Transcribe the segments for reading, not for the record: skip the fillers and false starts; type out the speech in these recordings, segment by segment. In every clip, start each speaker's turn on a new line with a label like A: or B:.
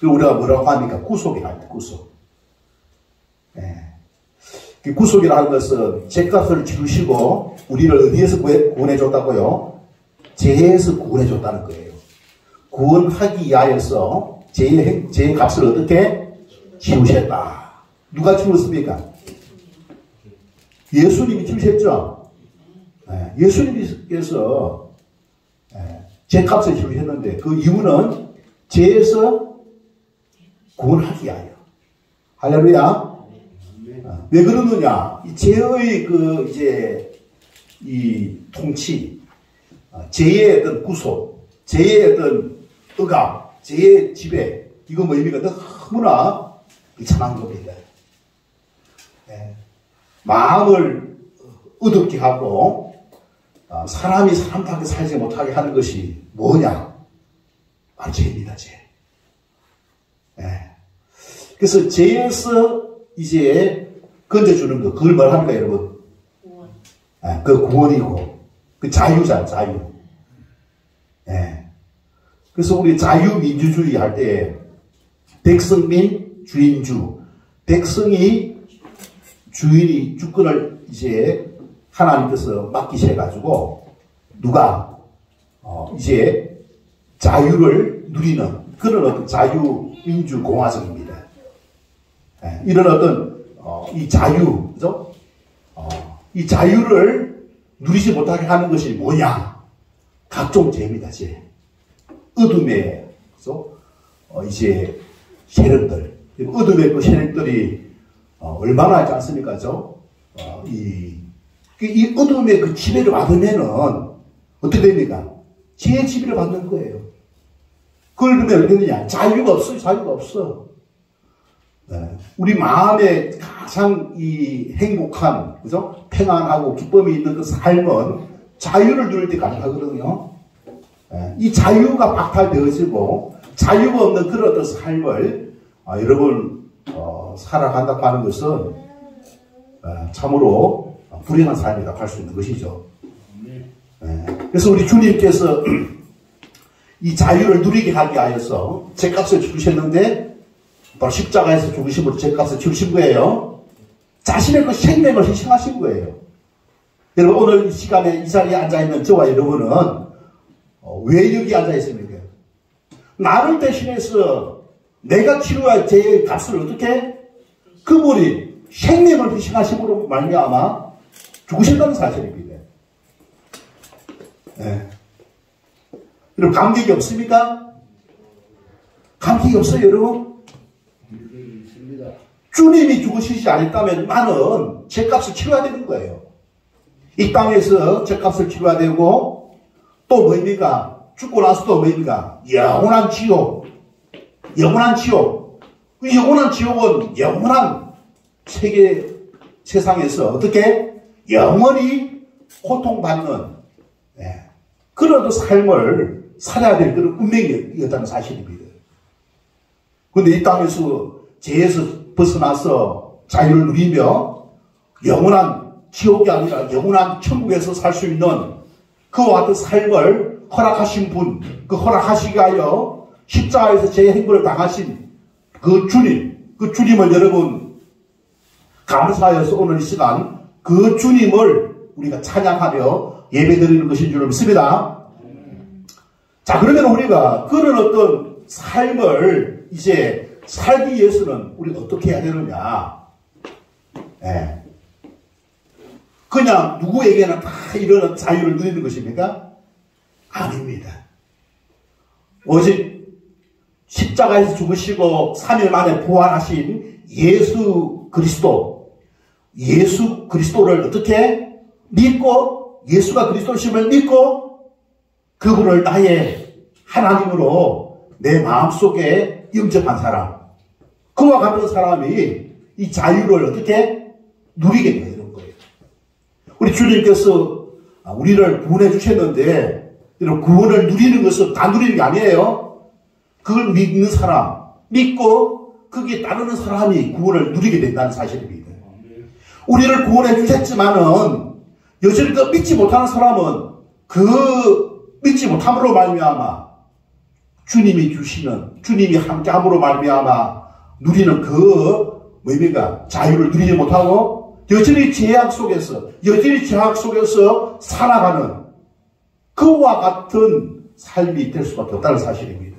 A: 그 우리가 뭐라고 합니까? 구속이라 합니다. 구속. 예. 그 구속이라 하는 것은 죄값을 치르시고 우리를 어디에서 구원해줬다고요? 죄에서 구원해줬다는 거예요. 구원하기 위하여서 죄의 값을 어떻게 치르셨다. 누가 치르셨습니까? 예수님이 치르셨죠. 예수님께서 죄값을 치르셨는데 그 이유는 죄에서 구원하기 위하여. 할렐루야. 왜 그러느냐? 이 죄의 이 통치, 죄의 어떤 구속, 죄의 어떤 억압, 죄의 지배, 이거 뭐입니까? 너무나 비참한 겁니다. 마음을 어둡게 하고 사람이 사람답게 살지 못하게 하는 것이 뭐냐? 바로 죄입니다. 죄. 그래서 죄에서 이제 건져주는 거, 그걸 뭘 합니까, 여러분? 그 구원이고, 그 자유잖아, 자유. 그래서 우리 자유민주주의 할 때, 백성민, 주인주, 백성이 주인이 주권을 이제 하나님께서 맡기셔가지고, 누가, 이제 자유를 누리는 그런 어떤 자유민주공화정입니다. 이런 어떤, 이 자유, 그죠? 이 자유를 누리지 못하게 하는 것이 뭐냐? 각종 죄입니다, 죄. 어둠의, 그죠? 이제 세력들. 어둠의 그 세력들이, 얼마나 하지 않습니까, 그죠? 이 어둠의 그 지배를 받으면은, 어떻게 됩니까? 죄의 지배를 받는 거예요. 그걸 그러면 어떻게 되느냐? 자유가 없어요, 자유가 없어. 우리 마음에 가장 이 행복한, 그죠? 평안하고 기쁨이 있는 그 삶은 자유를 누릴 때 가능하거든요. 이 자유가 박탈되어지고 자유가 없는 그런 어떤 삶을 여러분 살아간다고 하는 것은 참으로 불행한 삶이라고 할 수 있는 것이죠. 그래서 우리 주님께서 이 자유를 누리게 하기 위하여서 죄값을 치르셨는데 바로 십자가에서 죽으심으로 죄값을 치르신 거예요. 자신의 그 생명을 희생하신 거예요. 여러분 오늘 이 시간에 이 자리에 앉아있는 저와 여러분은 왜 여기 앉아있습니까? 나를 대신해서 내가 치러야 죄의 값을 어떻게? 그분이 생명을 희생하심으로 말미암아 죽으신다는 사실입니다. 여러분 감격이 없습니까? 감격이 없어요 여러분? 주님이 죽으시지 않았다면 나는 죄값을 치러야 되는 거예요. 이 땅에서 죄값을 치러야 되고 또 뭐입니까? 죽고 나서도 뭐입니까? 영원한 지옥. 영원한 지옥. 그 영원한 지옥은 영원한 세상에서 어떻게? 영원히 고통받는 그런 삶을 살아야 될 그런 운명이었다는 사실입니다. 그런데 이 땅에서 죄에서 벗어나서 자유를 누리며 영원한 지옥이 아니라 영원한 천국에서 살 수 있는 그와 같은 삶을 허락하신 분, 그 허락하시기 위하여 십자가에서 제 행보를 당하신 그 주님을 여러분 감사하여서 오늘 이 시간 그 주님을 우리가 찬양하며 예배드리는 것인 줄 믿습니다. 자, 그러면 우리가 그런 어떤 삶을 이제 살기 위해서는 우리가 어떻게 해야 되느냐? 그냥 누구에게나 다 이런 자유를 누리는 것입니까? 아닙니다. 오직 십자가에서 죽으시고 3일 만에 부활하신 예수 그리스도를 어떻게 믿고 예수가 그리스도심을 믿고 그분을 나의 하나님으로 내 마음속에 영접한 사람, 그와 같은 사람이 이 자유를 어떻게 누리게 되는 거예요. 우리 주님께서 우리를 구원해 주셨는데 이런 구원을 누리는 것은 다 누리는 게 아니에요. 그걸 믿는 사람, 믿고 거기에 따르는 사람이 구원을 누리게 된다는 사실입니다. 우리를 구원해 주셨지만은 여전히 그 믿지 못하는 사람은 그 믿지 못함으로 말미암아 주님이 주시는, 주님이 함께함으로 말미암아 누리는 그 뭡니까? 자유를 누리지 못하고 여전히 제약 속에서, 여전히 제약 속에서 살아가는 그와 같은 삶이 될 수밖에 없다는 사실입니다.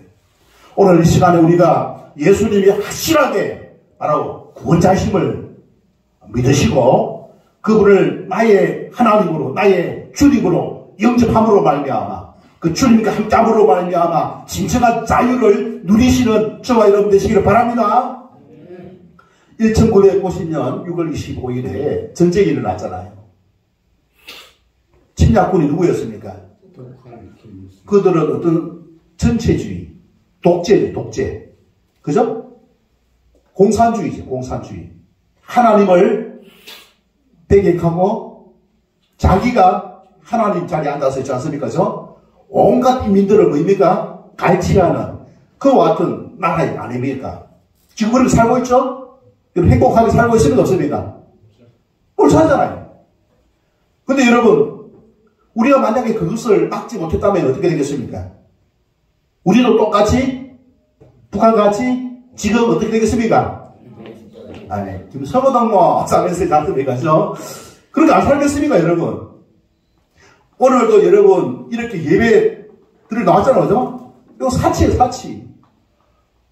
A: 오늘 이 시간에 우리가 예수님이 확실하게 바로 구원자심을 믿으시고 그분을 나의 하나님으로, 나의 주님으로 영접함으로 말미암아 그 주님과 함께함으로 말미암아 진정한 자유를 누리시는 저와 여러분 되시기를 바랍니다. 1950년 6월 25일에 전쟁이 일어났잖아요. 침략군이 누구였습니까? 그들은 어떤 전체주의, 독재. 그죠? 공산주의죠, 공산주의. 하나님을 배격하고 자기가 하나님 자리에 앉아서 있지 않습니까? 죠? 온갖 인민들을 뭡니까? 갈취하는 그와 같은 나라이 아닙니까? 지금 그렇게 살고 있죠? 행복하게 살고 있습니까? 없습니까? 그렇지 않잖아요. 근데 여러분, 우리가 만약에 그것을 막지 못했다면 어떻게 되겠습니까? 우리도 똑같이, 북한같이 지금 어떻게 되겠습니까? 아니, 지금 서거당모 싸면서 잡습니까? 그렇게 안 살겠습니까, 여러분? 오늘도 여러분, 이렇게 예배들이 나왔잖아요, 그죠? 이거 사치예요, 사치.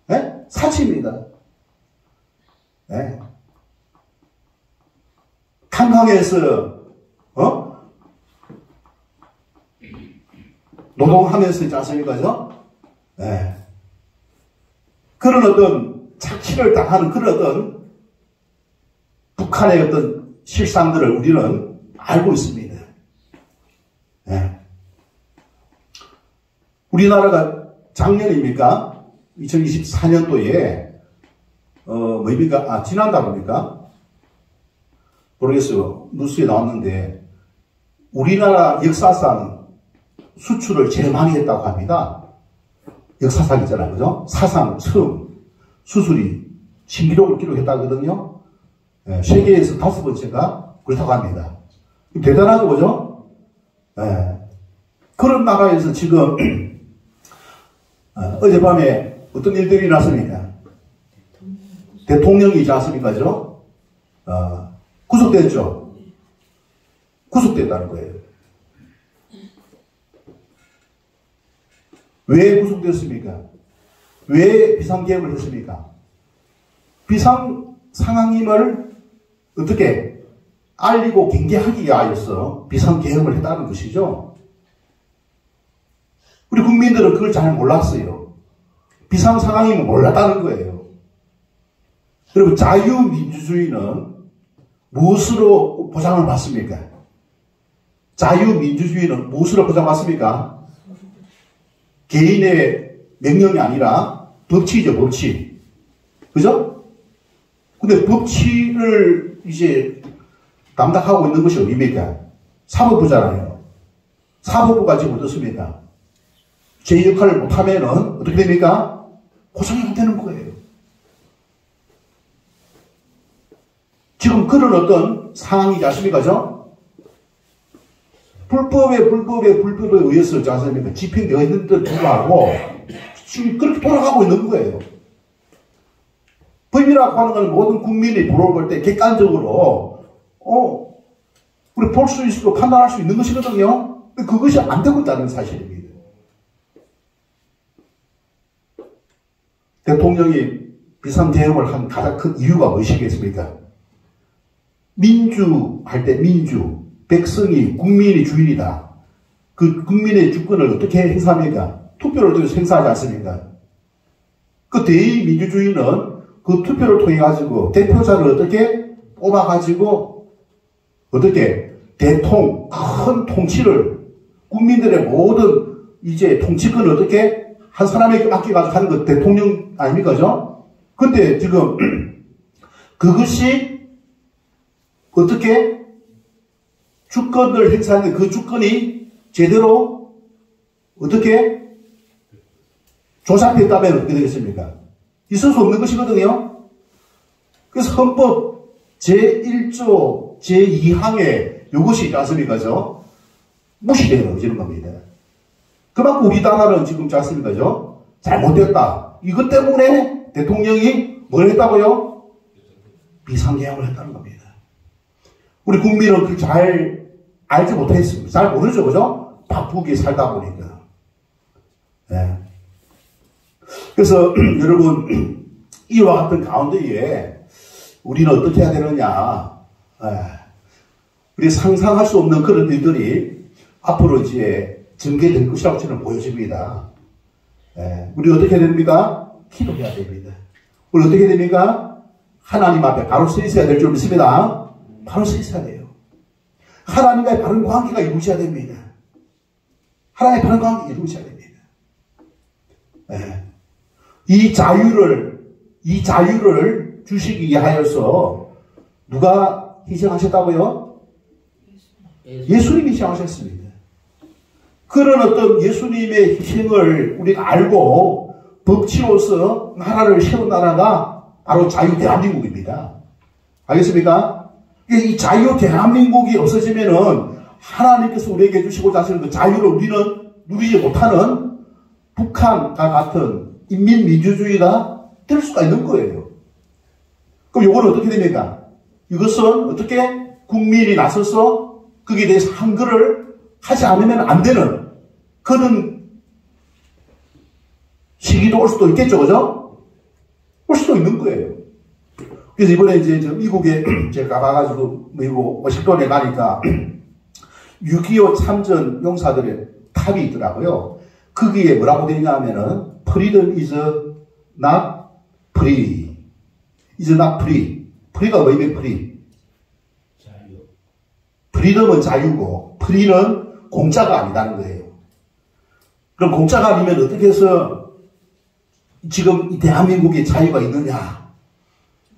A: 네? 사치입니다. 네. 한강에서, 노동하면서 있지 않습니까? 그죠? 네. 그런 어떤 착취를 당하는 그런 어떤 북한의 어떤 실상들을 우리는 알고 있습니다. 네. 우리나라가 작년입니까? 2024년도에 뭡니까? 지난달입니까? 모르겠어요. 뉴스에 나왔는데 우리나라 역사상 수출을 제일 많이 했다고 합니다. 역사상이잖아요. 그죠? 사상 처음 수술이 신기록을 기록했다거든요. 네, 세계에서 5번째가 그렇다고 합니다. 대단하죠, 그죠? 네. 그런 나라에서 지금 어젯밤에 어떤 일들이 났습니까? 대통령이지 않습니까? 죠? 구속됐죠? 구속됐다는 거예요. 왜 구속됐습니까? 왜 비상계엄을 했습니까? 비상상황임을 어떻게 알리고 경계하기 위하여서 비상계엄을 했다는 것이죠. 우리 국민들은 그걸 잘 몰랐어요. 비상상황임을 몰랐다는 거예요. 여러분, 자유민주주의는 무엇으로 보장을 받습니까? 자유민주주의는 무엇으로 보장받습니까? 개인의 명령이 아니라 법치죠, 법치. 그죠? 근데 법치를 이제 담당하고 있는 것이 어디입니까? 사법부잖아요. 사법부가 지금 어떻습니까? 제 역할을 못하면은 어떻게 됩니까? 고소가 안 되는 거예요. 지금 그런 어떤 상황이지 않습니까? 불법에 의해서 있지 않습니까? 집행되어 있는데도 불구하고 지금 그렇게 돌아가고 있는 거예요. 법이라고 하는 건 모든 국민이 보러 볼 때 객관적으로 우리 볼 수 있고 판단할 수 있는 것이거든요. 그것이 안 되고 있다는 사실입니다. 대통령이 비상계엄을 한 가장 큰 이유가 무엇이겠습니까? 민주할 때 민주, 백성이, 국민이 주인이다. 그 국민의 주권을 어떻게 행사합니까? 투표를 통해서 행사하지 않습니까? 그 대의민주주의는 그 투표를 통해 가지고 대표자를 어떻게 뽑아가지고 어떻게 큰 통치를 국민들의 모든 이제 통치권을 어떻게 한 사람에게 맡겨가지고 하는 것 대통령 아닙니까? 그죠? 근데 지금 그것이 어떻게 주권을 행사하는 그 주권이 제대로 어떻게 조작됐다면 어떻게 되겠습니까? 있을 수 없는 것이거든요. 그래서 헌법 제1조 제2항에 이것이 있지 않습니까? 무시되어지는 겁니다. 그만큼 우리나라는 지금 있지 않습니까? 잘못됐다. 이것 때문에 대통령이 뭘 했다고요? 비상계엄을 했다는 겁니다. 우리 국민은 그걸 잘 알지 못했습니다. 잘 모르죠, 그죠? 바쁘게 살다 보니까. 네. 그래서 여러분, 이와 같은 가운데에 우리는 어떻게 해야 되느냐. 우리 상상할 수 없는 그런 일들이 앞으로 이제 전개될 것이라고 저는 보여집니다. 우리 어떻게 해야 됩니까? 기도해야 됩니다. 우리 어떻게 해야 됩니까? 하나님 앞에 바로 서 있어야 될 줄 믿습니다. 바로 서 있어야 돼요. 하나님과의 바른 관계가 이루어져야 됩니다. 하나님의 바른 관계가 이루어져야 됩니다. 이 자유를 주시기 위하여서 누가 희생하셨다고요? 예수님이 희생하셨습니다. 그런 어떤 예수님의 희생을 우리가 알고 법치로서 나라를 세운 나라가 바로 자유 대한민국입니다. 알겠습니까? 이 자유 대한민국이 없어지면은 하나님께서 우리에게 주시고자 하시는 그 자유를 우리는 누리지 못하는 북한과 같은 인민민주주의가 될 수가 있는 거예요. 그럼 이건 어떻게 됩니까? 이것은 어떻게 국민이 나서서 거기에 대해서 한글을 하지 않으면 안 되는 그런 시기도 올 수도 있겠죠, 그죠? 올 수도 있는 거예요. 그래서 이번에 이제 미국에 제가 가봐가지고 미국 워싱턴에 가니까 6.25 참전 용사들의 탑이 있더라고요. 거기에 뭐라고 되냐 하면은 freedom is not free. is not free. free가 뭐예요? free. 자유. freedom은 자유고 free는 공짜가 아니다는 거예요. 그럼 공짜가 아니면 어떻게 해서 지금 이 대한민국에 자유가 있느냐?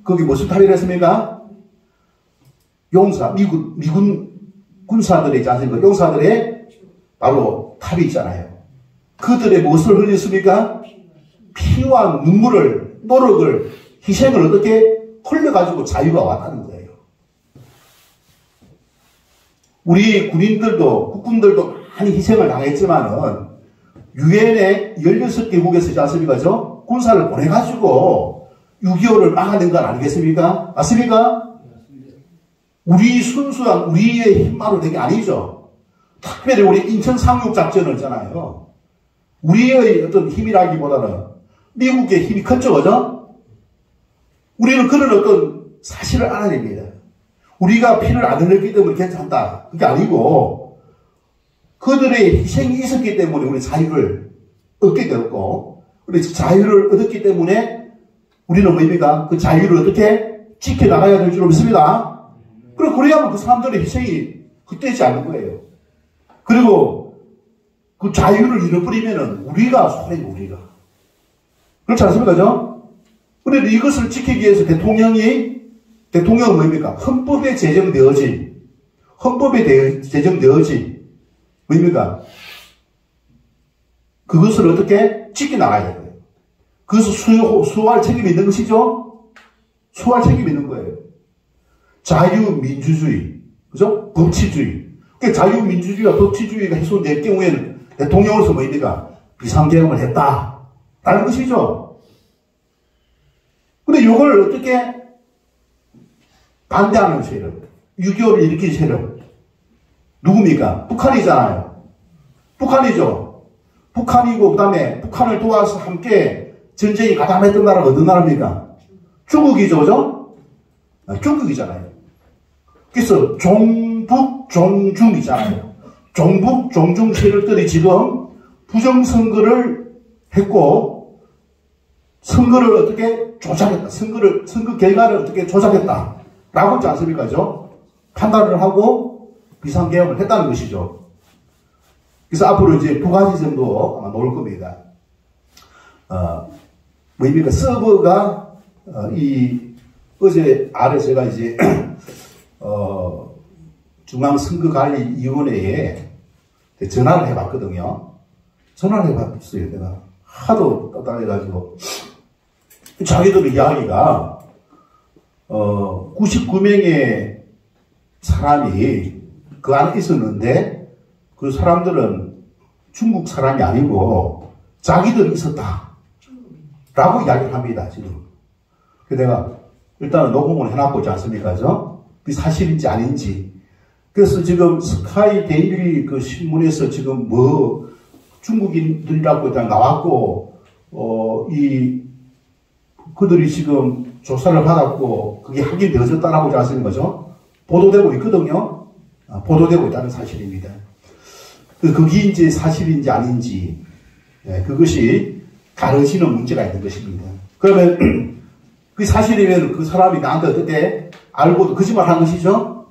A: 거기 무슨 탑이라 했습니까? 용사, 미군 군사들의 있지 않습니까? 용사들의 바로 탑이 있잖아요. 그들의 무엇을 흘렸습니까? 피와 눈물을, 노력을, 희생을 어떻게 흘려가지고 자유가 왔다는 거예요. 우리 군인들도, 국군들도 많이 희생을 당했지만은, 유엔의 16개국에서 있지 않습니까? 군사를 보내가지고 6.25를 막아낸 건 아니겠습니까? 맞습니까? 우리 순수한 우리의 힘만으로 된 게 아니죠. 특별히 우리 인천 상륙작전을 했잖아요. 우리의 어떤 힘이라기보다는 미국의 힘이 컸죠, 그죠? 우리는 그런 어떤 사실을 알아야 됩니다. 우리가 피를 안 흘렸기 때문에 괜찮다. 그게 아니고, 그들의 희생이 있었기 때문에 우리 자유를 얻게 되었고, 우리 자유를 얻었기 때문에 우리는 뭡니까? 그 자유를 어떻게 지켜나가야 될 줄 믿습니다. 그리고 그래야만 그 사람들의 희생이 헛되지 않는 거예요. 그리고 그 자유를 잃어버리면은 우리가 손해고, 우리가. 그렇지 않습니까? 그런데 이것을 지키기 위해서 대통령은 뭡니까? 헌법에 제정되어진 뭡니까? 그것을 어떻게 지켜나가야 돼요. 그것을 수호할 책임이 있는 것이죠? 수호할 책임이 있는 거예요. 자유민주주의, 그죠? 법치주의. 그러니까 자유민주주의와 법치주의가 훼손될 경우에는 대통령으로서 뭡니까? 비상계엄을 했다. 라는 것이죠. 근데 이걸 어떻게 반대하는 세력, 6.25를 일으킨 세력, 누굽니까? 북한이잖아요. 북한이죠. 북한이고, 그 다음에 북한을 도와서 함께 전쟁이 가담했던 나라가 어느 나라입니까? 중국이죠, 그죠? 중국이잖아요. 그래서 종북, 종중이잖아요. 종북, 종중 세력들이 지금 부정선거를 했고, 선거를 어떻게 조작했다. 선거 결과를 어떻게 조작했다. 라고 했지 않습니까? 판단을 하고 비상계엄을 했다는 것이죠. 그래서 앞으로 이제 두 가지 정도 아마 나올 겁니다. 뭡니까? 서버가, 어제 아래 제가 이제, 중앙선거관리위원회에 전화를 해봤거든요. 전화를 해봤어요. 내가 하도 답답해가지고. 자기들 이야기가, 99명의 사람이 그 안에 있었는데, 그 사람들은 중국 사람이 아니고, 자기들이 있었다. 라고 이야기를 합니다, 지금. 그래서 내가 일단은 녹음을 해놨고 있지 않습니까? 그게 사실인지 아닌지. 그래서 지금 스카이 데일리 그 신문에서 지금 뭐 중국인들이라고 일단 나왔고, 그들이 지금 조사를 받았고, 그게 확인되어졌다라고 하지 않습니까? 보도되고 있거든요. 보도되고 있다는 사실입니다. 그게 이제 사실인지 아닌지, 그것이 가려지는 문제가 있는 것입니다. 그러면 그 사실이면 그 사람이 나한테 어떻게 알고도 거짓말 한 것이죠?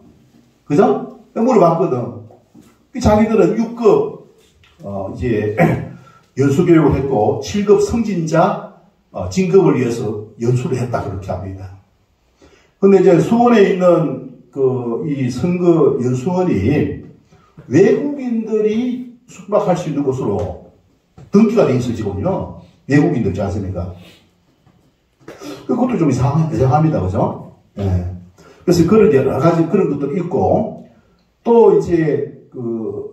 A: 그죠? 물어봤거든. 자기들은 6급, 이제, 연수교육을 했고, 7급 성진자, 진급을 위해서 연수를 했다, 그렇게 합니다. 근데 이제 수원에 있는 이 선거 연수원이 외국인들이 숙박할 수 있는 곳으로 등기가 돼 있어요, 지금요. 외국인들 있지 않습니까? 그것도 좀 이상합니다, 그죠? 예. 그래서 그런 여러 가지 그런 것들이 있고, 또 이제,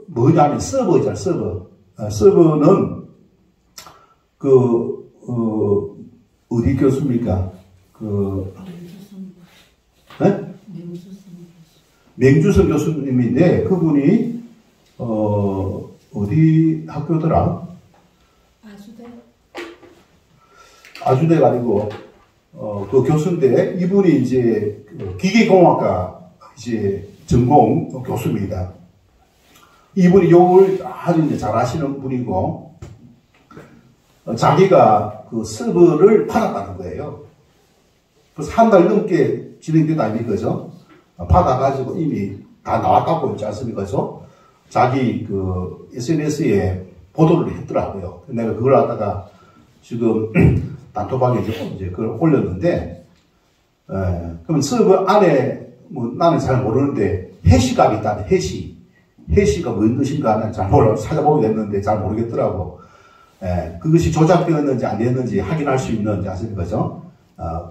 A: 뭐냐면 서버 있잖아요, 서버. 서버는, 어디 교수입니까? 네? 맹주성 교수님인데, 그분이, 어디 학교더라? 아주대가 아니고, 그 교수인데, 이분이 이제, 기계공학과, 이제, 전공 교수입니다. 이분이 욕을 아주 이제 잘 하시는 분이고, 자기가 그 서버를 팔았다는 거예요. 그래서 한 달 넘게 진행된 아닙니까? 그죠? 받아가지고 이미 다 나왔다고 있지 않습니까? 그죠? 자기 그 SNS에 보도를 했더라고요. 내가 그걸 갖다가 지금 단톡방에 이제 그걸 올렸는데, 그러면 서버 안에 뭐 나는 잘 모르는데 해시값이 있다는 해시가 뭔 뜻인가 는 잘 몰라 찾아보게 됐는데 잘 모르겠더라고. 그것이 조작되었는지 안 됐는지 확인할 수 있는 않습니까? 그죠?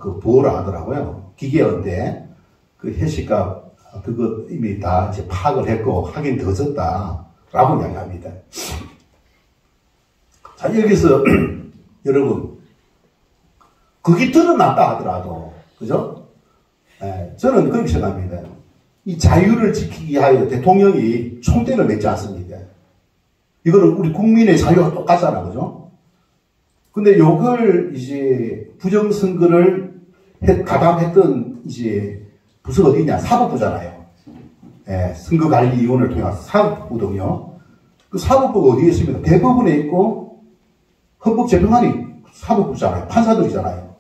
A: 그 보호를 하더라고요. 기계인데 그 해시값 그거 이미 다 이제 파악을 했고 확인되어졌다라고 이야기합니다. 자, 여기서 여러분 그게 드러났다 하더라도 그죠? 저는 그렇게 생각합니다. 이 자유를 지키기 위하여 대통령이 총대를 맺지 않습니다. 이거는 우리 국민의 자유와 똑같잖아, 그죠? 근데 요걸 이제 부정선거를 가담했던 이제 부서가 어디냐? 사법부잖아요. 선거관리위원회를 통해서 사법부거든요. 그 사법부가 어디에 있습니까? 대법원에 있고 헌법재판관이 사법부잖아요. 판사들이잖아요.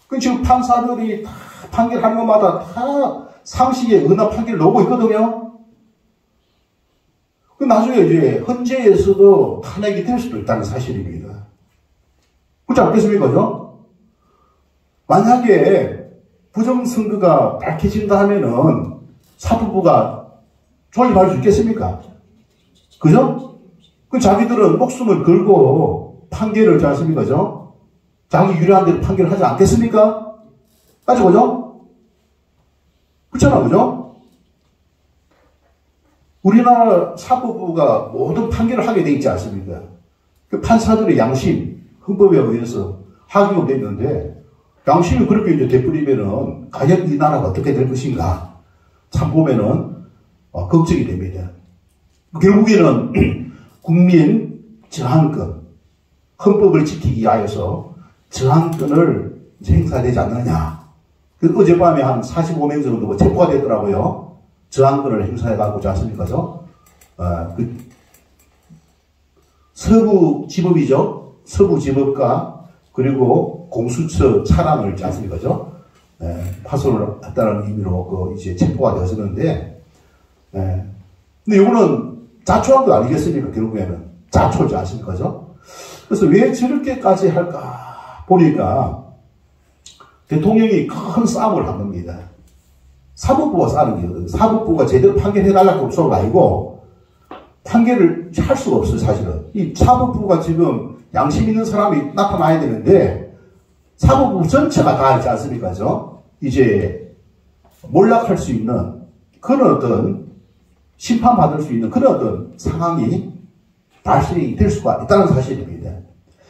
A: 그 지금 판사들이 다 판결하는 것마다 다 상식에 의한 판결을 나오고 있거든요. 그 나중에 이제 헌재에서도 탄핵이 될 수도 있다는 사실입니다. 그렇지 않겠습니까? 그죠? 만약에 부정선거가 밝혀진다 하면은 사법부가 조립할 수 있겠습니까? 그죠? 그 자기들은 목숨을 걸고 판결을 하지 않습니까? 그죠? 자기 유리한 대로 판결을 하지 않겠습니까? 맞죠? 그죠? 그렇잖아, 그죠? 우리나라 사법부가 모든 판결을 하게 돼 있지 않습니까? 그 판사들의 양심, 헌법에 의해서 하기로 되어 있는데, 양심이 그렇게 이제 되풀이면은, 과연 이 나라가 어떻게 될 것인가? 참 보면은, 걱정이 됩니다. 결국에는, 국민 저항권, 헌법을 지키기 위하여서 저항권을 행사되지 않느냐. 어젯밤에 한 45명 정도가 체포가 됐더라고요. 저항권을 행사해가고 있지 않습니까? 서부지법이죠. 서부지법과 그리고 공수처 차량을 있지 않습니까? 파손을 했다는 의미로 이제 체포가 되었었는데, 근데 이거는 자초한 거 아니겠습니까? 결국에는 자초지 않습니까? 그래서 왜 저렇게까지 할까 보니까 대통령이 큰 싸움을 한 겁니다. 사법부가 싸는 거거든요. 사법부가 제대로 판결해달라고 소리가 아니고 판결을 할 수가 없어요, 사실은. 이 사법부가 지금 양심 있는 사람이 나타나야 되는데 사법부 전체가 다 있지 않습니까? 이제 몰락할 수 있는 그런 어떤 심판받을 수 있는 그런 어떤 상황이 발생이 될 수가 있다는 사실입니다.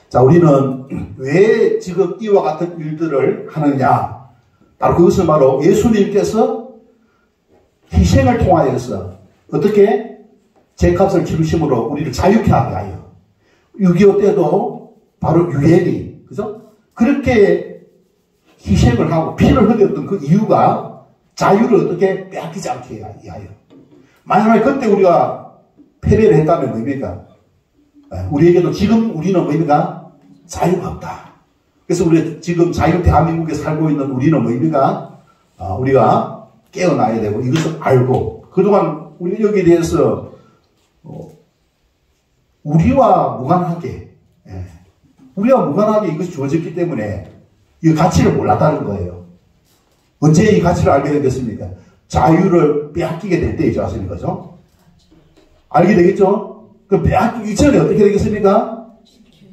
A: 자, 우리는 왜 지금 이와 같은 일들을 하느냐? 바로 그것은 바로 예수님께서 희생을 통하여서 어떻게 죄값을 치르심으로 우리를 자유케 하게 하여 6.25 때도 바로 유엔이 그죠? 그렇게 희생을 하고 피를 흘렸던 그 이유가 자유를 어떻게 빼앗기지 않게 하여. 만약에 그때 우리가 패배를 했다면 뭡니까? 우리에게도 지금 우리는 뭡니까? 자유가 없다. 그래서 우리 지금 자유 대한민국에 살고 있는 우리는 뭡니까? 우리가 깨어나야 되고 이것을 알고 그동안 우리 여기에 대해서 우리와 무관하게 이것이 주어졌기 때문에 이 가치를 몰랐다는 거예요. 언제 이 가치를 알게 되겠습니까? 자유를 빼앗기게 될 때이지 않습니까? 그죠? 알게 되겠죠? 그 빼앗기기 전에 어떻게 되겠습니까?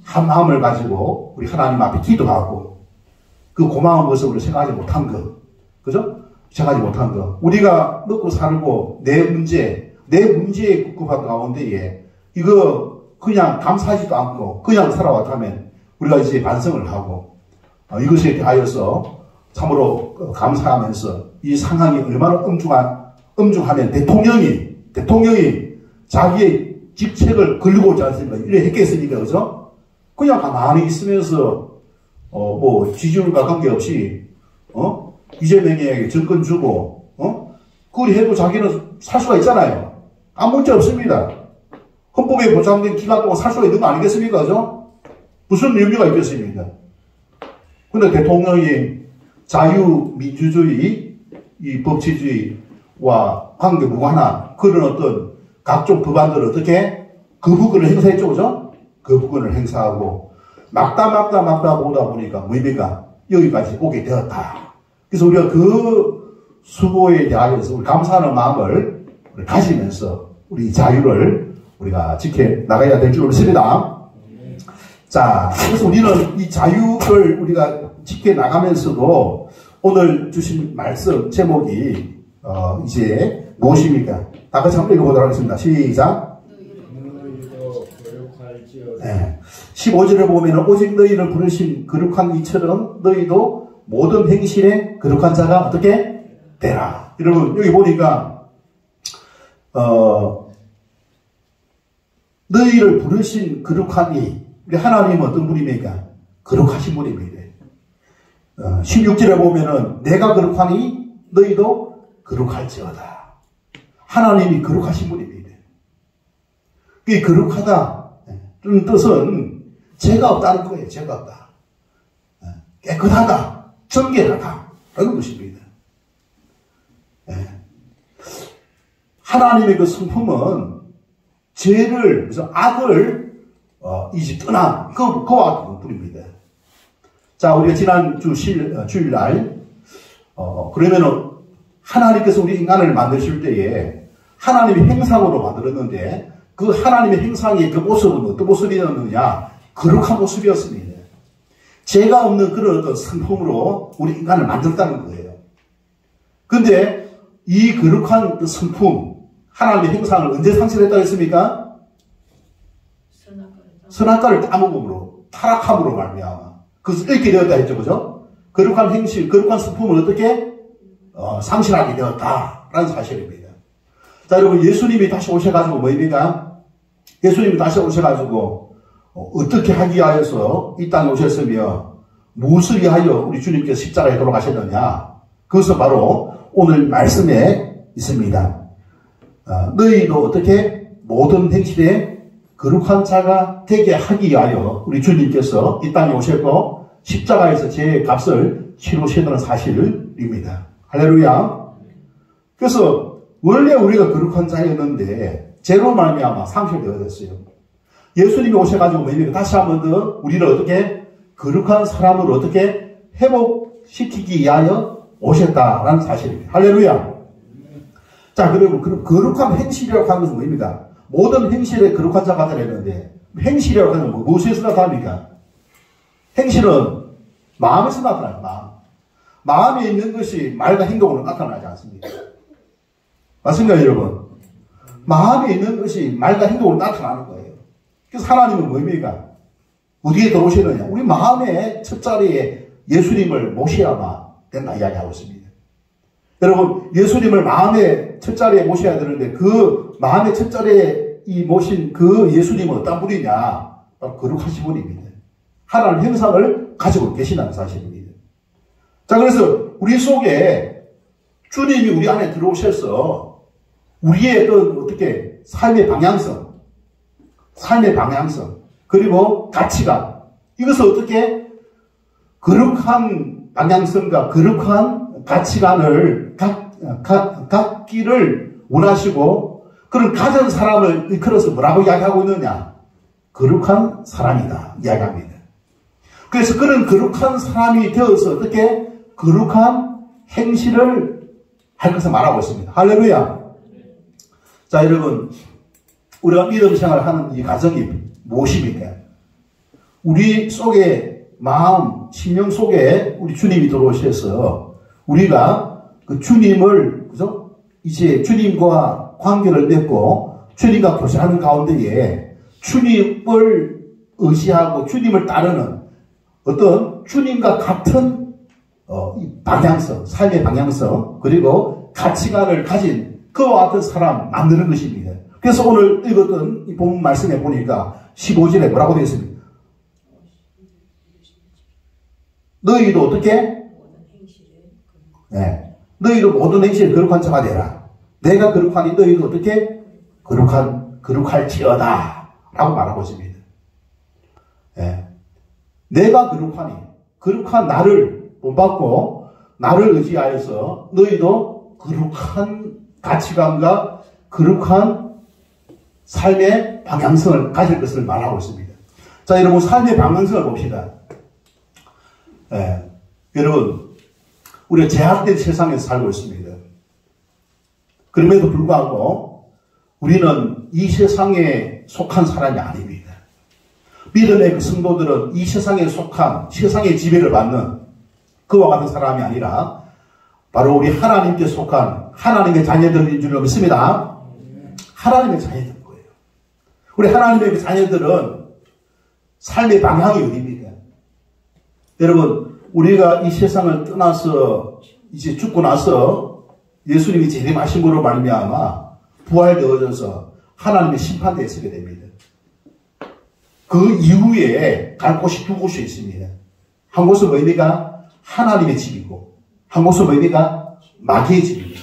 A: 한 마음을 가지고 우리 하나님 앞에 기도하고 그 고마운 모습을 생각하지 못한 것. 그죠? 생각하지 못한 것. 우리가 먹고 살고 내 문제에 국급한 가운데에 이거 그냥 감사하지도 않고 그냥 살아왔다면 우리가 이제 반성을 하고 이것에 대하여서 참으로 감사하면서 이 상황이 얼마나 엄중하면 대통령이 자기의 직책을 걸고자 않습니까? 이래 했겠습니까? 그죠? 그냥 가만히 있으면서 지지율과 관계없이 이재명에게 정권 주고 그리 해도 자기는 살 수가 있잖아요. 아무 문제 없습니다. 헌법에 보장된 기간 동안 살 수가 있는 거 아니겠습니까? 그죠? 무슨 의미가 있겠습니까? 근데 대통령이 자유민주주의, 이 법치주의와 관계 무관한 그런 어떤 각종 법안들을 어떻게 거부권을 행사했죠, 그죠? 거부권을 행사하고 막다 보다 보니까 뭡니까? 여기까지 오게 되었다. 그래서 우리가 그 수고에 대하여서 우리 감사하는 마음을 우리 가지면서 우리 자유를 우리가 지켜나가야 될 줄 믿습니다. 자, 그래서 우리는 이 자유를 우리가 지켜나가면서도 오늘 주신 말씀 제목이 이제 무엇입니까? 다 같이 한번 읽어보도록 하겠습니다. 시작. 네. 15절에 보면 오직 너희를 부르신 거룩한 이처럼 너희도 모든 행실에 거룩한 자가 어떻게 되라. 여러분 여기 보니까 너희를 부르신 거룩한 이 우리 하나님은 어떤 분입니까? 거룩하신 분입니다. 16절에 보면은 내가 거룩하니 너희도 거룩할지어다. 하나님이 거룩하신 분입니다. 이 거룩하다는 뜻은 죄가 없다는 거예요. 죄가 없다. 깨끗하다. 정결하다. 라는 것입니다. 하나님의 그 성품은 죄를, 그래서 악을 이제 떠난 그와 같은 분입니다. 자, 우리가 지난 주일날 그러면은 하나님께서 우리 인간을 만드실 때에 하나님의 형상으로 만들었는데 그 하나님의 형상의 그 모습은 어떤 모습이었느냐? 거룩한 모습이었습니다. 죄가 없는 그런 어떤 성품으로 우리 인간을 만들었다는 거예요. 근데 이 거룩한 그 성품, 하나님의 형상을 언제 상실했다고 했습니까? 선악과를 따먹음으로, 타락함으로 말미암아 그것을 잃게 되었다 했죠, 그죠? 거룩한 행실, 거룩한 성품을 어떻게 상실하게 되었다라는 사실입니다. 자, 여러분 예수님이 다시 오셔가지고 뭐입니까? 예수님이 다시 오셔가지고 어떻게 하기 위하여서 이 땅에 오셨으며 무엇을 위하여 우리 주님께서 십자가에 돌아가셨느냐? 그것은 바로 오늘 말씀에 있습니다. 너희도 어떻게 모든 행실에 거룩한 자가 되게 하기 위하여 우리 주님께서 이 땅에 오셨고 십자가에서 제 값을 치르시는 사실입니다. 할렐루야. 그래서 원래 우리가 거룩한 자였는데 죄로 말미암아 상실되어졌어요. 예수님이 오셔가지고 다시 한 번 더 우리를 어떻게 거룩한 사람으로 어떻게 회복시키기 위하여 오셨다라는 사실입니다. 할렐루야. 자, 그리고 거룩한 행실이라고 하는 것은 뭐입니까? 모든 행실에 거룩한 자가 되는데 행실이라고 하는 건 무엇에서 나타납니까? 행실은 마음에서 나타나요. 마음에 있는 것이 말과 행동으로 나타나지 않습니다. 맞습니까, 여러분? 마음에 있는 것이 말과 행동으로 나타나는 거예요. 그래서 하나님은 뭐입니까? 어디에 들어오시느냐? 우리 마음의 첫 자리에 예수님을 모셔야만 된다 이야기하고 있습니다. 여러분, 예수님을 마음의 첫 자리에 모셔야 되는데 그 마음의 첫 자리에 이 모신 그 예수님은 어떤 분이냐? 바로 거룩하신 분입니다. 하나님 형상을 가지고 계시다는 사실입니다. 자, 그래서 우리 속에 주님이 우리 안에 들어오셔서 우리의 어떻게 삶의 방향성, 그리고 가치관, 이것을 어떻게 거룩한 방향성과 거룩한 가치관을 갖기를 원하시고 그런 가진 사람을 일컬어서 뭐라고 이야기하고 있느냐? 거룩한 사람이다 이야기합니다. 그래서 그런 거룩한 사람이 되어서 어떻게 거룩한 행실을 할 것을 말하고 있습니다. 할렐루야. 자, 여러분, 우리가 믿음 생활을 하는 이 과정이 무엇입니까? 우리 속에 마음, 심령 속에 우리 주님이 들어오셔서 우리가 그 주님을, 그죠? 이제 주님과 관계를 맺고 주님과 교제하는 가운데에 주님을 의지하고 주님을 따르는 어떤 주님과 같은 방향성, 삶의 방향성, 그리고 가치관을 가진 그와 같은 사람 만드는 것입니다. 그래서 오늘 읽었던 이 본문 말씀에 보니까 15절에 뭐라고 되어 있습니까? 너희도 어떻게? 네. 너희도 모든 행실에 거룩한 자가 되라. 내가 거룩하니 너희도 어떻게? 거룩할지어다. 라고 말하고 있습니다. 네. 내가 거룩하니, 거룩한 나를 본받고, 나를 의지하여서 너희도 거룩한 가치관과 거룩한 삶의 방향성을 가질 것을 말하고 있습니다. 자, 여러분, 삶의 방향성을 봅시다. 여러분, 우리가 제약된 세상에서 살고 있습니다. 그럼에도 불구하고 우리는 이 세상에 속한 사람이 아닙니다. 믿음의 그 성도들은 이 세상에 속한, 세상의 지배를 받는 그와 같은 사람이 아니라 바로 우리 하나님께 속한 하나님의 자녀들인 줄 믿습니다. 하나님의 자녀들인 거예요. 우리 하나님의 그 자녀들은 삶의 방향이 어디입니까? 여러분, 우리가 이 세상을 떠나서 이제 죽고 나서 예수님이 재림하심으로 말미암아 부활되어져서 하나님의 심판대에 서게 됩니다. 그 이후에 갈 곳이 두 곳이 있습니다. 한 곳은 뭐입니까? 하나님의 집이고 한 곳은 뭐입니까? 마귀의 집입니다.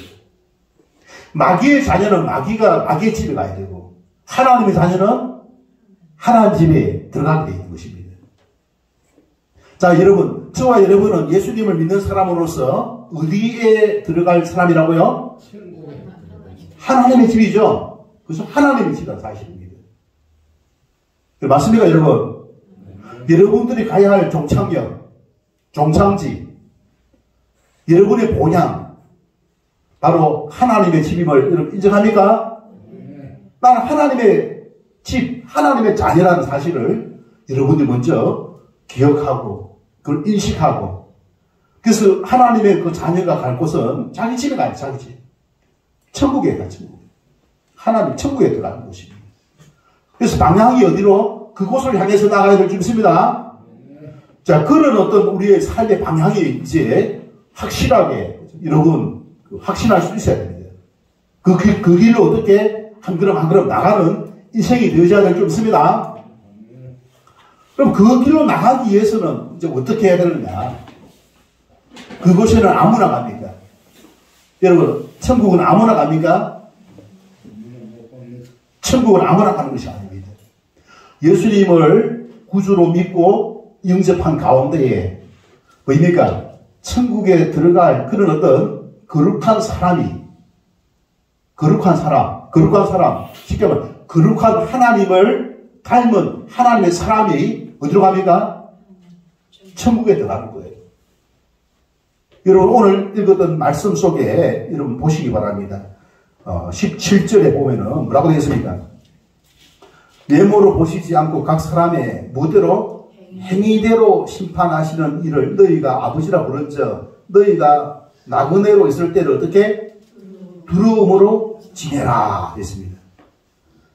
A: 마귀의 자녀는 마귀의 집에 가야 되고 하나님의 자녀는 하나님 집에 들어가게 되는 것입니다. 자, 여러분, 저와 여러분은 예수님을 믿는 사람으로서 어디에 들어갈 사람이라고요? 하나님의 집이죠. 그래서 하나님의 집이라는 사실입니다. 맞습니까, 여러분? 여러분들이 가야 할 종착역, 종착지, 여러분의 본향, 바로 하나님의 집임을 여러분 인정합니까? 나는 하나님의 집, 하나님의 자녀라는 사실을 여러분들이 먼저 기억하고 그걸 인식하고, 그래서 하나님의 그 자녀가 갈 곳은 자기 집에 가요. 자기 집. 천국에 가, 천국. 하나님 천국에 들어가는 곳입니다. 그래서 방향이 어디로? 그곳을 향해서 나가야 될 줄 믿습니다. 자, 그런 어떤 우리의 삶의 방향이 이제 확실하게 여러분 확신할 수 있어야 됩니다. 그 길로 어떻게 한 걸음 한 걸음 나가는 인생이 되어져야 될 줄 믿습니다. 그럼 그 길로 나가기 위해서는 이제 어떻게 해야 되느냐? 그곳에는 아무나 갑니까? 여러분, 천국은 아무나 갑니까? 천국은 아무나 가는 것이 아닙니다. 예수님을 구주로 믿고 영접한 가운데에 뭐입니까? 천국에 들어갈 그런 어떤 거룩한 사람, 쉽게 말하면 거룩한 하나님을 닮은 하나님의 사람이 어디로 갑니까? 천국에 들어가는 거예요. 여러분, 오늘 읽었던 말씀 속에 여러분 보시기 바랍니다. 17절에 보면은 뭐라고 되어 있습니까? 외모로 보시지 않고 각 사람의 무대로 행위대로 심판하시는 일을 너희가 아버지라 부른즉 너희가 나그네로 있을 때를 어떻게? 두려움으로 지내라 했습니다.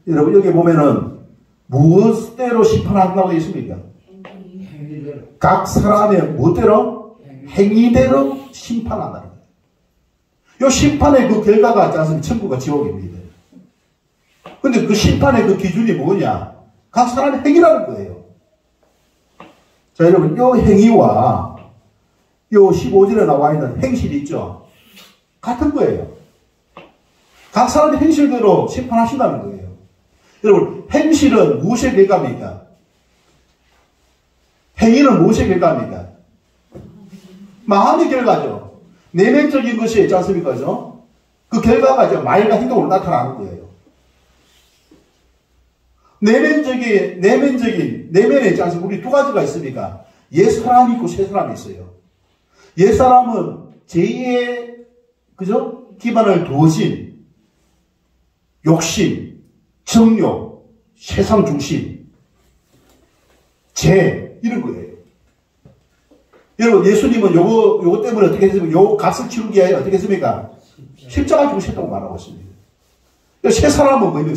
A: 여러분, 여기 보면은 무엇대로 심판한다고 되어 있습니까? 각 사람의 뭐대로? 행위대로 심판한다는 거예요. 이 심판의 그 결과가 있지 않습니까? 천국과 지옥입니다. 근데 그 심판의 그 기준이 뭐냐? 각 사람의 행위라는 거예요. 자, 여러분, 이 행위와 이 15절에 나와 있는 행실이 있죠? 같은 거예요. 각 사람의 행실대로 심판하신다는 거예요. 여러분, 행실은 무엇의 결과입니까? 행위는 무엇의 결과입니까? 마음의 결과죠. 내면적인 것이 있지 않습니까? 그 결과가 이제 말과 행동으로 나타나는 거예요. 내면에 있지 않습니까? 우리 두 가지가 있습니까? 옛 사람이 있고 새 사람이 있어요. 옛 사람은 죄의, 그죠? 기반을 두어진 욕심, 정욕, 세상 중심, 죄, 이런 거예요. 여러분, 예수님은 요거 때문에 어떻게 했습니까? 요 값을 치르기 위해 어떻게 했습니까? 십자가 죽으셨다고 말하고 있습니다. 새 사람은 뭐입니까?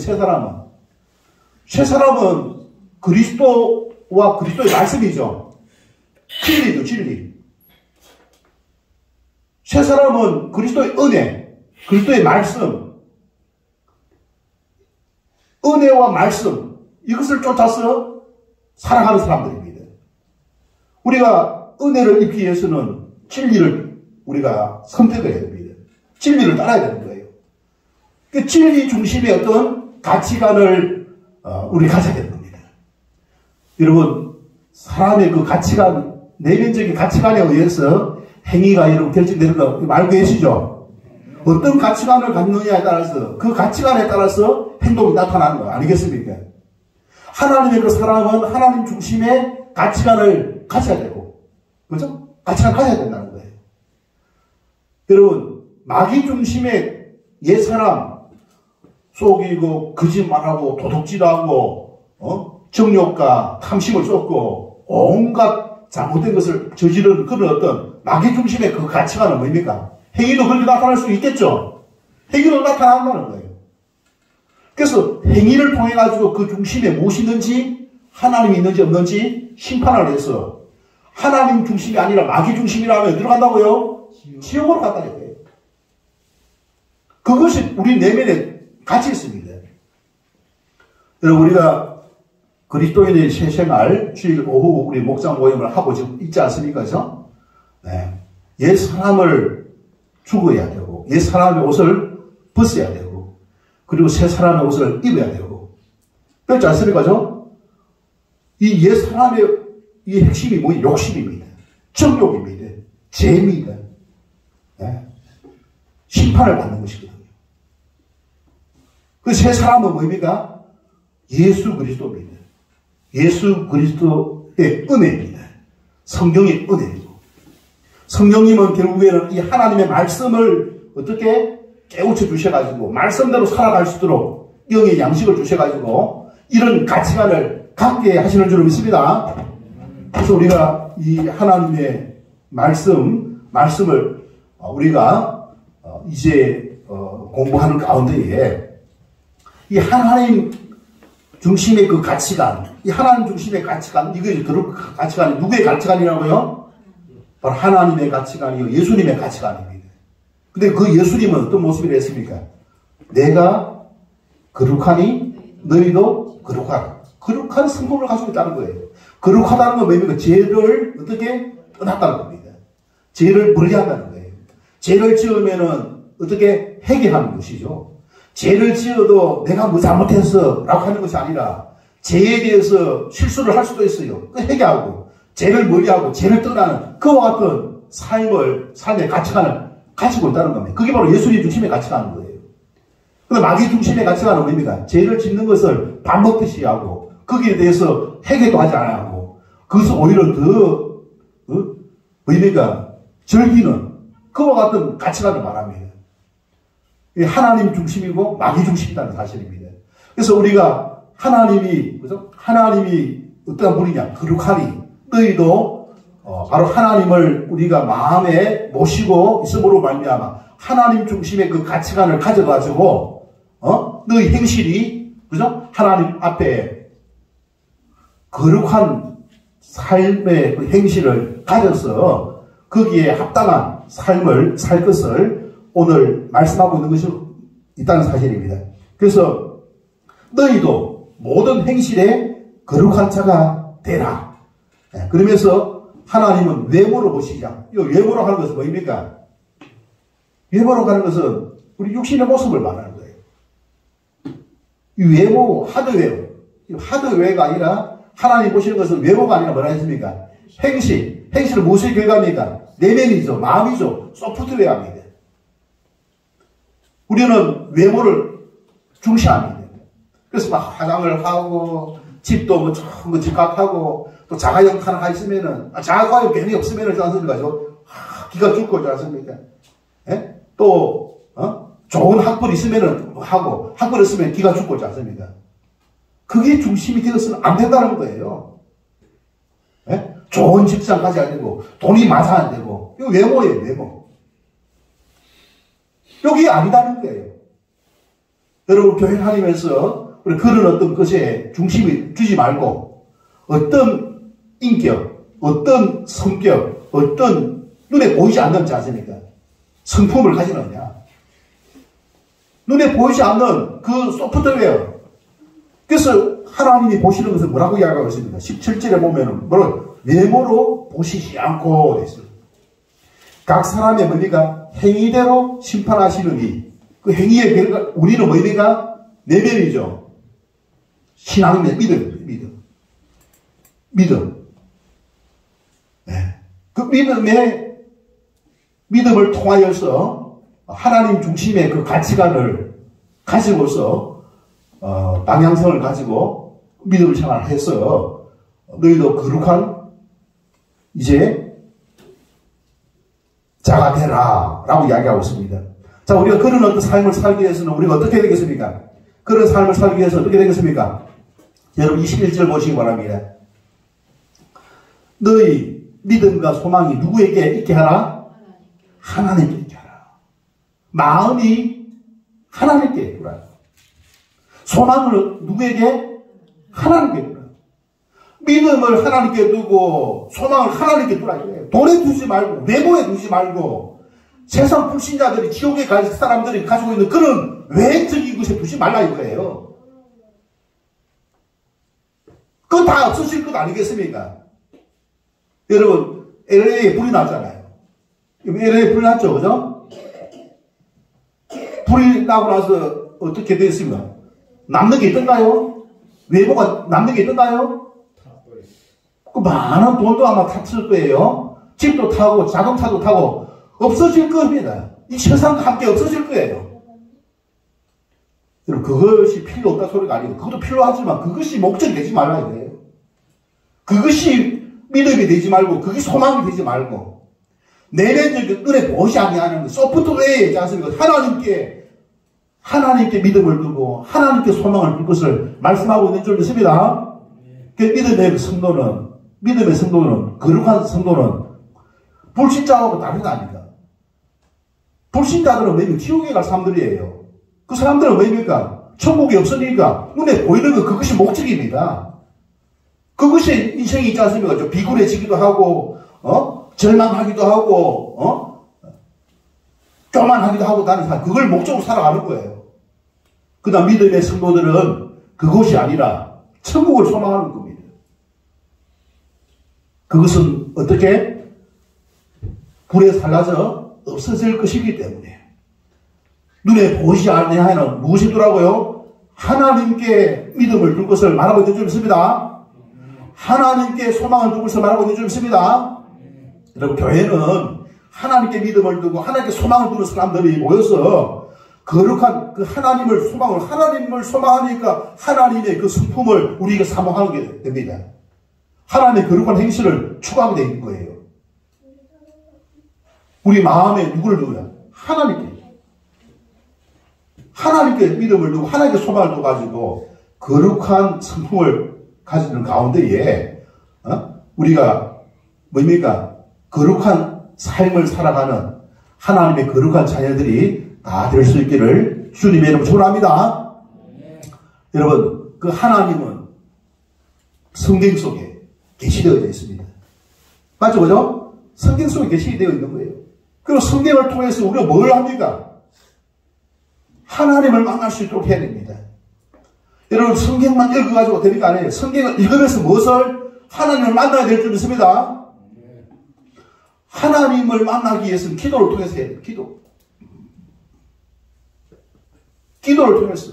A: 새 사람은 그리스도와 그리스도의 말씀이죠. 진리죠, 진리. 새 사람은 그리스도의 은혜, 그리스도의 말씀, 은혜와 말씀, 이것을 쫓아서 살아가는 사람들입니다. 우리가 은혜를 입기 위해서는 진리를 우리가 선택을 해야 됩니다. 진리를 따라야 되는 거예요. 그 진리 중심의 어떤 가치관을 우리 가져야 되는 겁니다. 여러분, 사람의 그 가치관, 내면적인 가치관에 의해서 행위가 여러분 결정되는 거 알고 계시죠? 어떤 가치관을 갖느냐에 따라서 그 가치관에 따라서 행동이 나타나는 거 아니겠습니까? 하나님의 그 사람은 하나님 중심의 가치관을 가져야 되고, 그죠? 가치관 가져야 된다는 거예요. 여러분, 마귀 중심의 옛 사람, 속이고, 거짓말하고, 도둑질하고, 정욕과 탐심을 쏟고, 온갖 잘못된 것을 저지르는 그런 어떤 마귀 중심의 그 가치관은 뭡니까? 행위도 그렇게 나타날 수 있겠죠? 행위도 나타난다는 거예요. 그래서 행위를 통해가지고 그 중심에 무엇이 있는지, 하나님이 있는지 없는지 심판을 해서 하나님 중심이 아니라 마귀 중심이라면 어디로 간다고요? 지옥으로 간다는 거예요. 그것이 우리 내면에 같이 있습니다. 여러분, 우리가 그리스도인의 새 생활, 주일 오후 우리 목장 모임을 하고 지금 있지 않습니까? 그죠? 네. 옛 사람을 죽어야 되고, 옛 사람의 옷을 벗어야 되고, 그리고 새 사람의 옷을 입어야 되고, 그렇지 않습니까? 그죠? 이 옛 사람의 이 핵심이 뭐예요? 욕심입니다. 정욕입니다. 죄입니다. 네. 심판을 받는 것이거든요. 그 새 사람은 뭐입니까? 예수 그리스도입니다. 예수 그리스도의 은혜입니다. 성경의 은혜이고, 성령님은 결국에는 이 하나님의 말씀을 어떻게 깨우쳐 주셔가지고 말씀대로 살아갈 수 있도록 영의 양식을 주셔가지고 이런 가치관을 갖게 하시는 줄 믿습니다. 그래서 우리가 이 하나님의 말씀을 우리가 이제 공부하는 가운데에 이 하나님 중심의 그 가치관, 이 하나님 중심의 가치관, 이게 그 가치관이 누구의 가치관이라고요? 바로 하나님의 가치관이요, 예수님의 가치관입니다. 근데 그 예수님은 어떤 모습을 했습니까? 내가 거룩하니 너희도 거룩하라. 거룩한 성품을 가지고 있다는 거예요. 거룩하다는 건 뭡니까? 죄를 어떻게 떠났다는 겁니다. 죄를 멀리한다는 거예요. 죄를 지으면은 어떻게 회개하는 것이죠. 죄를 지어도 내가 뭐 잘못했어 라고 하는 것이 아니라 죄에 대해서 실수를 할 수도 있어요. 회개하고 죄를 멀리하고 죄를 떠나는 그와 같은 삶의 가치관을 가지고 있다는 겁니다. 그게 바로 예수님 중심의 가치관인 거예요. 근데 마귀 중심의 가치관은 뭡니까? 죄를 짓는 것을 밥 먹듯이 하고 거기에 대해서 회개도 하지 않고 그것을 오히려 더 뭡니까? 즐기는 그와 같은 가치관을 말합니다. 하나님 중심이고 마귀 중심이라는 사실입니다. 그래서 우리가 하나님이 어떤 분이냐? 거룩하니 너희도 바로 하나님을 우리가 마음에 모시고 있음으로 말미암아 하나님 중심의 그 가치관을 가져가지고 너희 행실이 그죠? 하나님 앞에 거룩한 삶의 그 행실을 가져서 거기에 합당한 삶을 살 것을 오늘 말씀하고 있는 것이 있다는 사실입니다. 그래서 너희도 모든 행실에 거룩한 자가 되라. 그러면서 하나님은 외모로 보시자. 이 외모로 하는 것은 뭐입니까? 외모로 가는 것은 우리 육신의 모습을 말하는 거예요. 이 외모, 하드웨어가 아니라 하나님 보시는 것은 외모가 아니라 뭐라 했습니까? 행실은 무엇의 결과입니까? 내면이죠. 마음이죠. 소프트웨어입니다. 우리는 외모를 중시합니다. 그래서 막 화장을 하고 집도 뭐 좋은 거 집값하고 또 자가용 하나 있으면은 자가용 괜히 없으면은 지 않습니까? 기가 죽고 지 않습니까? 예? 또 좋은 학벌 있으면은 하고 학벌 있으면 기가 죽고 지 않습니까? 그게 중심이 되어서는 안 된다는 거예요. 예? 좋은 직장 가져야 되고 돈이 많아 안 되고 이거 외모예요. 외모. 여기 아니다는 거예요. 여러분 교회 다니면서 우리 그런 어떤 것에 중심을 주지 말고 어떤 인격, 어떤 성격, 어떤 눈에 보이지 않는 자세니까 성품을 가지느냐. 눈에 보이지 않는 그 소프트웨어. 그래서 하나님이 보시는 것을 뭐라고 이야기하고 있습니까? 17절에 보면은 외모로 보시지 않고 됐어요. 각 사람의 뭡니까? 행위대로 심판하시느니 그 행위의 결과 우리는 뭡니까? 내면이죠. 신앙의 믿음. 네. 그 믿음을 통하여서 하나님 중심의 그 가치관을 가지고서 방향성을 가지고 믿음을 생활해서 너희도 거룩한 이제 자가 되라 라고 이야기하고 있습니다. 자, 우리가 그런 어떤 삶을 살기 위해서는 우리가 어떻게 되겠습니까? 그런 삶을 살기 위해서 어떻게 되겠습니까? 여러분 21절 보시기 바랍니다. 너희 믿음과 소망이 누구에게 있게 하라? 하나님께 있게 하라. 마음이 하나님께 두라. 소망을 누구에게? 하나님께 두라. 믿음을 하나님께 두고 소망을 하나님께 두라. 돈에 두지 말고 외모에 두지 말고 세상 불신자들이 지옥에 갈 사람들이 가지고 있는 그런 외적인 것에 두지 말라 이거예요. 그건 다 없어질 것 아니겠습니까? 여러분 LA에 불이 났잖아요. LA에 불이 났죠, 그죠? 불이 나고 나서 어떻게 됐습니까? 남는 게 있던가요? 외모가 남는 게 있던가요? 그 많은 돈도 아마 탔을 거예요. 집도 타고 자동차도 타고 없어질 겁니다. 이 세상과 함께 없어질 거예요. 여러분 그것이 필요 없다 소리가 아니고 그것도 필요하지만 그것이 목적이 되지 말라 이거예요. 그것이 믿음이 되지 말고 그게 소망이 되지 말고 내면적인 은혜 보이지 아니하는 소프트웨어에 있지 하나님께 믿음을 두고 하나님께 소망을 둘 것을 말씀하고 있는 줄 믿습니다. 그 믿음의 성도는 거룩한 성도는 불신자하고 다른 거 아닙니다. 불신자들은 왜 지옥에 갈 사람들이에요. 그 사람들은 왜입니까? 천국이 없으니까 눈에 보이는 거 그것이 목적입니다. 그것이 인생이 있지 않습니까? 좀 비굴해지기도 하고 절망하기도 하고 교만하기도 하고 다른 사람 그걸 목적으로 살아가는 거예요. 그 다음 믿음의 성도들은 그것이 아니라 천국을 소망하는 겁니다. 그것은 어떻게? 불에 살라져 없어질 것이기 때문에 눈에 보이지 않는 무엇이 더라고요? 하나님께 믿음을 둘 것을 말하고 있는 줄 믿습니다. 하나님께 소망을 둘 것을 말하고 있는 줄 믿습니다. 여러분 교회는 하나님께 믿음을 두고 하나님께 소망을 두는 사람들이 모여서 거룩한 그 하나님을 소망하니까 하나님의 그 성품을 우리가 사모하게 됩니다. 하나님의 거룩한 행실을 추구하게 되는 거예요. 우리 마음에 누구를 두냐? 하나님께 믿음을 두고 하나님께 소망을 두고 가지고 거룩한 성품을 가지는 가운데에 우리가 뭡니까? 거룩한 삶을 살아가는 하나님의 거룩한 자녀들이 다 될 수 있기를 주님의 이름으로 축원합니다. 여러분 그 하나님은 성경 속에 게시되어 있습니다. 맞죠? 그죠? 성경 속에 게시되어 있는 거예요. 그리고 성경을 통해서 우리가 뭘 합니까? 하나님을 만날 수 있도록 해야 됩니다. 여러분, 성경만 읽어가지고 되는 게 아니에요. 성경을 읽으면서 무엇을? 하나님을 만나야 될 줄 믿습니다. 하나님을 만나기 위해서는 기도를 통해서 해야 돼요. 기도를 통해서.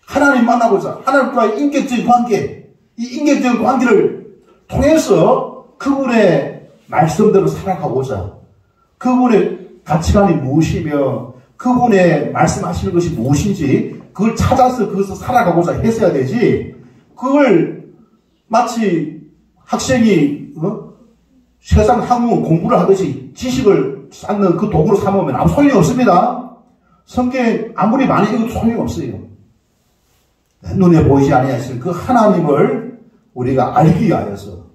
A: 하나님 만나고자, 하나님과의 인격적인 관계, 이 인격적인 관계를 통해서 그분의 말씀대로 살아가고자, 그분의 가치관이 무엇이며, 그분의 말씀하시는 것이 무엇인지, 그걸 찾아서 그것을 살아가고자 했어야 되지, 그걸 마치 학생이, 세상 학문 공부를 하듯이 지식을 쌓는 그 도구로 삼으면 아무 소용이 없습니다. 성경 아무리 많이 읽어도 소용이 없어요. 눈에 보이지 아니하시는 그 하나님을 우리가 알기 위하여서,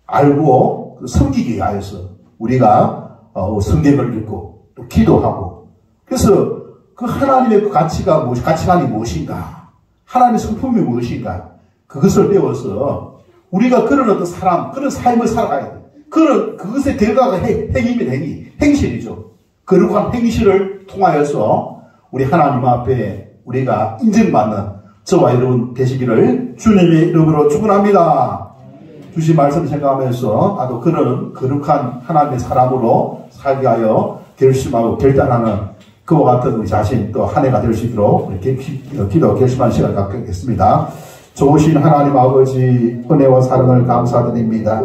A: 알고 섬기기 위하여서 우리가 성경을 읽고 또 기도하고, 그래서 그 하나님의 그 가치관이 무엇인가, 하나님의 성품이 무엇인가, 그것을 배워서 우리가 그런 어떤 사람, 그런 삶을 살아가야 돼. 그것의 결과가 행위면 행실이죠. 거룩한 행실을 통하여서 우리 하나님 앞에 우리가 인정받는 저와 여러분 되시기를 주님의 이름으로 축원합니다. 주신 말씀 생각하면서 나도 그런 거룩한 하나님의 사람으로 살게 하여 결심하고 결단하는 그와 같은 우리 자신 또 한 해가 될 수 있도록 이렇게 기도 결심하는 시간을 갖겠습니다. 좋으신 하나님 아버지 은혜와 사랑을 감사드립니다.